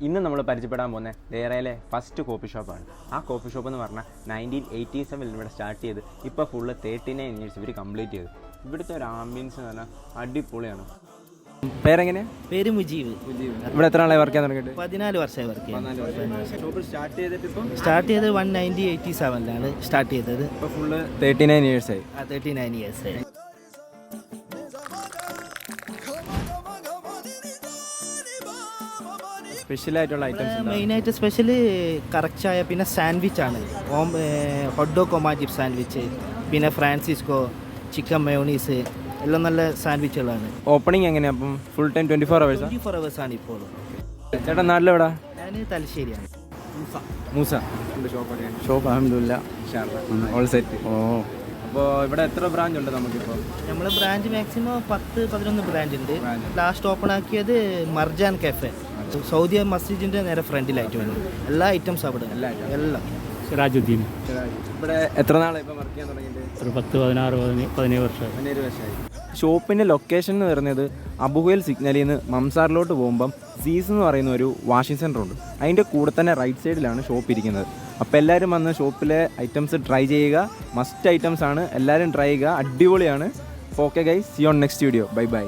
ഇന്ന് നമ്മൾ പരിചയപ്പെടാൻ പോകുന്ന ദേറയിലെ ഫസ്റ്റ് കോഫി ഷോപ്പാണ്. ആ കോഫി ഷോപ്പ് എന്ന് പറഞ്ഞാൽ 1987 ഇവിടെ സ്റ്റാർട്ട് ചെയ്ത് ഇപ്പോൾ ഫുള്ള് 39 ഇയേഴ്സ് ഇവർ കംപ്ലീറ്റ് ചെയ്തു. ഇവിടുത്തെ ഒരു ആംബിയൻസ് എന്ന് പറഞ്ഞാൽ അടിപൊളിയാണ്. പേരെങ്ങനെയാണ്? പേര് മുജീബ്. ഇവിടെ എത്ര നാളായി വർക്ക് ചെയ്യാൻ തുടങ്ങിയിട്ട്? 14 വർഷമായി വർക്ക് ചെയ്യാൻ. ഷോപ്പ് സ്റ്റാർട്ട് ചെയ്തിട്ട് സ്റ്റാർട്ട് ചെയ്തത് 1987 സ്റ്റാർട്ട് ചെയ്തത്. ഇപ്പോൾ ഫുള്ള് 39 ഇയേഴ്സ് ആയി. 39 ഇയേഴ്സ് ആയി. സ്പെഷ്യലായിട്ടുള്ള ഐറ്റംസ് മെയിനായിട്ട് സ്പെഷ്യൽ കറക്റ്റ് ചായ, പിന്നെ സാൻഡ്വിച്ച് ആണ്. ഹോട്ട് ഡോഗ് കൊമാജിപ്പ് സാൻഡ്വിച്ച്, പിന്നെ ഫ്രാൻസിസ്കോ, ചിക്കൻ മയോണീസ് എല്ലാം നല്ല സാൻഡ്വിച്ചുകളാണ്. ഓപ്പണിംഗ് എങ്ങനെയാണ്? അപ്പം ഫുൾ ടൈം 24 hours? 24 hours ആണ് ഇപ്പോൾ. ചേട്ടാ നാട്ടിലെവിടാ? ഞാൻ തലശ്ശേരിയാണ്. മൂസ ഷോപ്പ് അൽഹംദുലില്ല ഓൾ സെറ്റ്. അപ്പോൾ ഇവിടെ എത്ര ബ്രാഞ്ച് ഉണ്ട് നമുക്കിപ്പോൾ? നമ്മൾ ബ്രാഞ്ച് മാക്സിമം 10-11 ബ്രാഞ്ച് ഉണ്ട്. ലാസ്റ്റ് ഓപ്പൺ ആക്കിയത് മർജാൻ കഫേ, സൗദി മസ്ജിദിൻ്റെ നേരെ ഫ്രണ്ടിലായിട്ട് വരും. എല്ലാ ഐറ്റംസ് അവിടെ എല്ലാം. സിറാജുദ്ദീൻ. ഇവിടെ എത്ര നാളായി ഇപ്പോൾ വർക്ക് ചെയ്യാൻ തുടങ്ങിയിട്ട്? ഒരു 10-17 വർഷമായി. 17 വർഷമായി. ഷോപ്പിൻ്റെ ലൊക്കേഷൻ എന്ന് പറയുന്നത് അബുഹയിൽ സിഗ്നലിൽ നിന്ന് മംസാറിലോട്ട് പോകുമ്പം സീസ് എന്ന് പറയുന്ന ഒരു വാഷിംഗ് സെൻറ്റർ ഉണ്ട്. അതിൻ്റെ കൂടെ തന്നെ റൈറ്റ് സൈഡിലാണ് ഷോപ്പ് ഇരിക്കുന്നത്. അപ്പോൾ എല്ലാവരും വന്ന് ഷോപ്പിലെ ഐറ്റംസ് ട്രൈ ചെയ്യുക. മസ്റ്റ് ഐറ്റംസ് ആണ്, എല്ലാവരും ട്രൈ ചെയ്യുക. അടിപൊളിയാണ്. Okay guys, see on next video. Bye by.